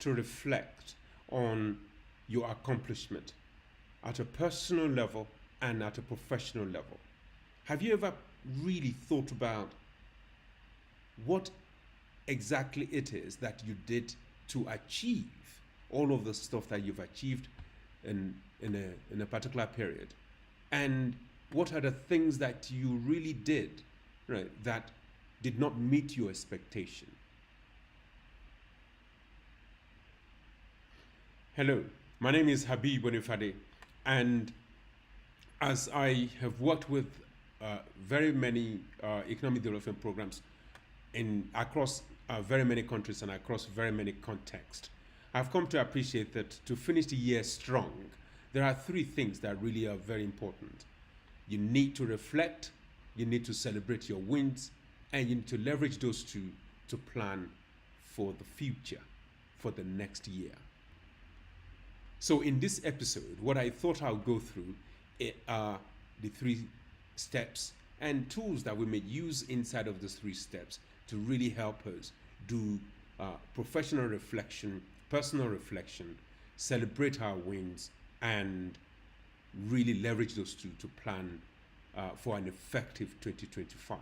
to reflect on your accomplishment at a personal level and at a professional level. Have you ever really thought about what exactly it is that you did to achieve all of the stuff that you've achieved in a particular period? And what are the things that you really did, right, that did not meet your expectation? Hello, my name is Habib Bonifade, and as I have worked with very many economic development programs in across very many countries and across very many contexts, I've come to appreciate that to finish the year strong, there are three things that really are very important. You need to reflect, you need to celebrate your wins, and you need to leverage those two to plan for the future, for the next year. So in this episode, what I thought I'll go through are the three steps and tools that we may use inside of those three steps to really help us do professional reflection, personal reflection, celebrate our wins, and really leverage those two to plan for an effective 2025.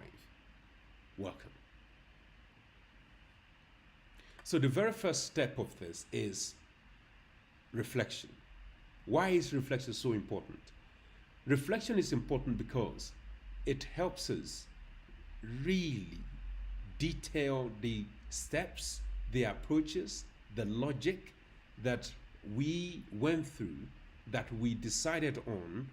Welcome. So the very first step of this is reflection. Why is reflection so important? Reflection is important because it helps us really detail the steps, the approaches, the logic that we went through, that we decided on,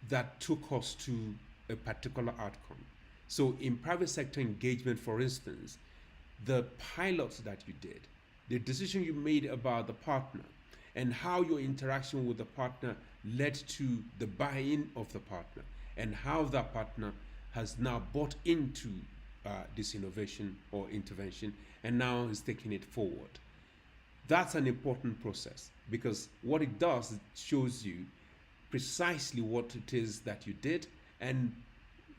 that took us to a particular outcome. So in private sector engagement, for instance, the pilots that you did, the decision you made about the partner, and how your interaction with the partner led to the buy-in of the partner, and how that partner has now bought into this innovation or intervention and now is taking it forward. That's an important process because what it does, it shows you precisely what it is that you did, and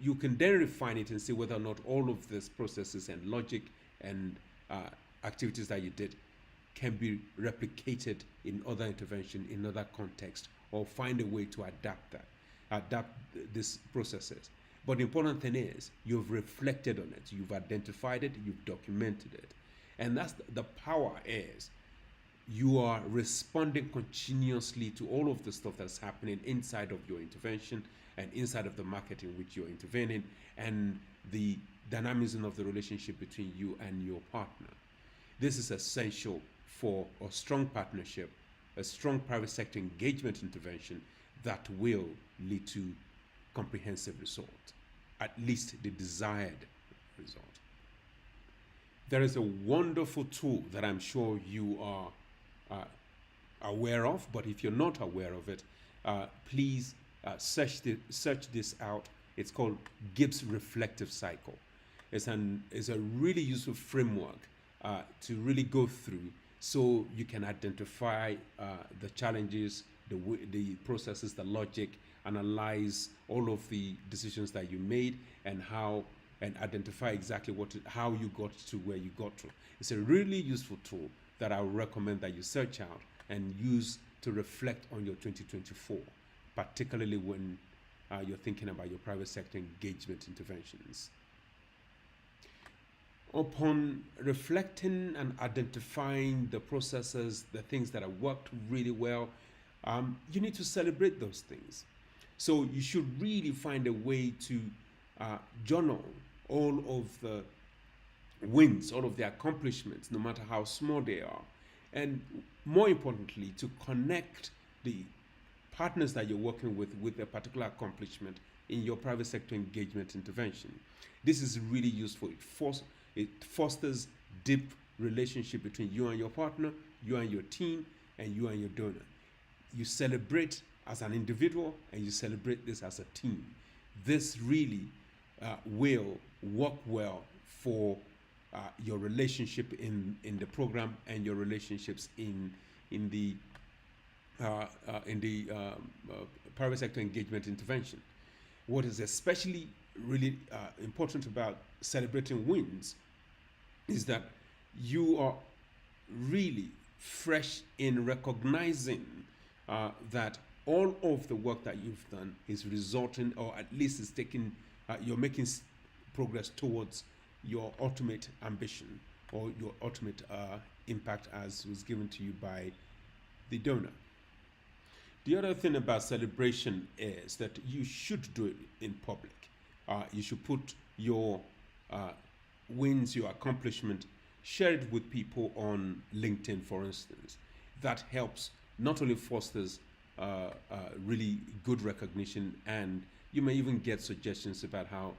you can then refine it and see whether or not all of these processes and logic and activities that you did can be replicated in other intervention, in other context, or find a way to adapt these processes. But the important thing is you've reflected on it, you've identified it, you've documented it. And that's the power is you are responding continuously to all of the stuff that's happening inside of your intervention and inside of the market in which you're intervening, and the dynamism of the relationship between you and your partner. This is essential for a strong partnership, a strong private sector engagement intervention that will lead to comprehensive result, at least the desired result. There is a wonderful tool that I'm sure you are aware of, but if you're not aware of it, please search this out. It's called Gibbs Reflective Cycle. It's a really useful framework to really go through so you can identify the challenges, the processes, the logic, analyze all of the decisions that you made and identify exactly how you got to where you got to. It's a really useful tool that I would recommend that you search out and use to reflect on your 2024, particularly when you're thinking about your private sector engagement interventions. Upon reflecting and identifying the processes, the things that have worked really well, you need to celebrate those things. So you should really find a way to journal all of the wins, all of the accomplishments, no matter how small they are. And more importantly, to connect the partners that you're working with a particular accomplishment in your private sector engagement intervention. This is really useful. It fosters deep relationship between you and your partner, you and your team, and you and your donor. You celebrate as an individual and you celebrate this as a team. This really will work well for your relationship in the program and your relationships in the private sector engagement intervention. What is especially really important about celebrating wins is that you are really fresh in recognizing that all of the work that you've done is resulting, or at least is taking, you're making progress towards your ultimate ambition or your ultimate impact as was given to you by the donor. The other thing about celebration is that you should do it in public. You should put your wins, your accomplishment, share it with people on LinkedIn, for instance. That helps, not only fosters really good recognition, and you may even get suggestions about how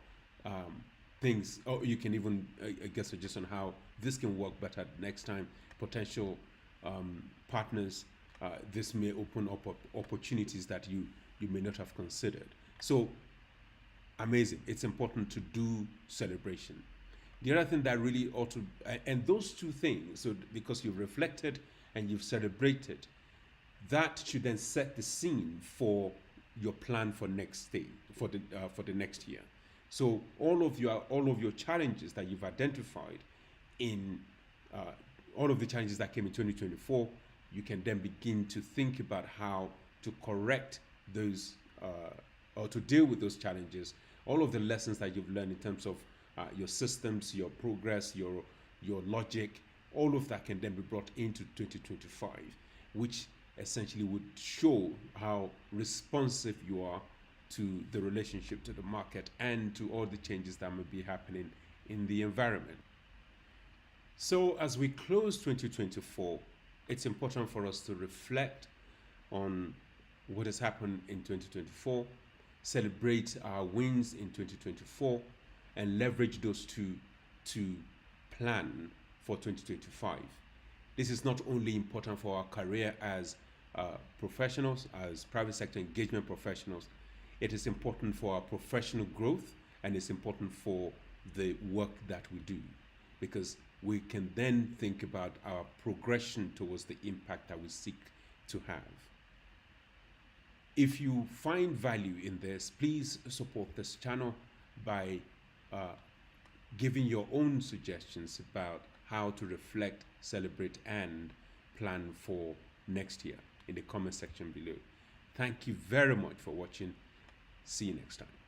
things, or you can even get suggestions on how this can work better next time. Potential partners, this may open up opportunities that you may not have considered. So amazing. It's important to do celebration. The other thing that really ought to, and those two things, so because you've reflected and you've celebrated, that should then set the scene for your plan for next day, for the next year. So all of your challenges that you've identified in all of the challenges that came in 2024, you can then begin to think about how to correct those or to deal with those challenges. All of the lessons that you've learned in terms of your systems, your progress, your logic, all of that can then be brought into 2025, which essentially would show how responsive you are to the relationship, to the market, and to all the changes that may be happening in the environment. So as we close 2024, it's important for us to reflect on what has happened in 2024, celebrate our wins in 2024, and leverage those two to plan for 2025. This is not only important for our career as professionals, as private sector engagement professionals, it is important for our professional growth, and it's important for the work that we do, because we can then think about our progression towards the impact that we seek to have. If you find value in this, please support this channel by giving your own suggestions about how to reflect, celebrate, and plan for next year in the comment section below. Thank you very much for watching. See you next time.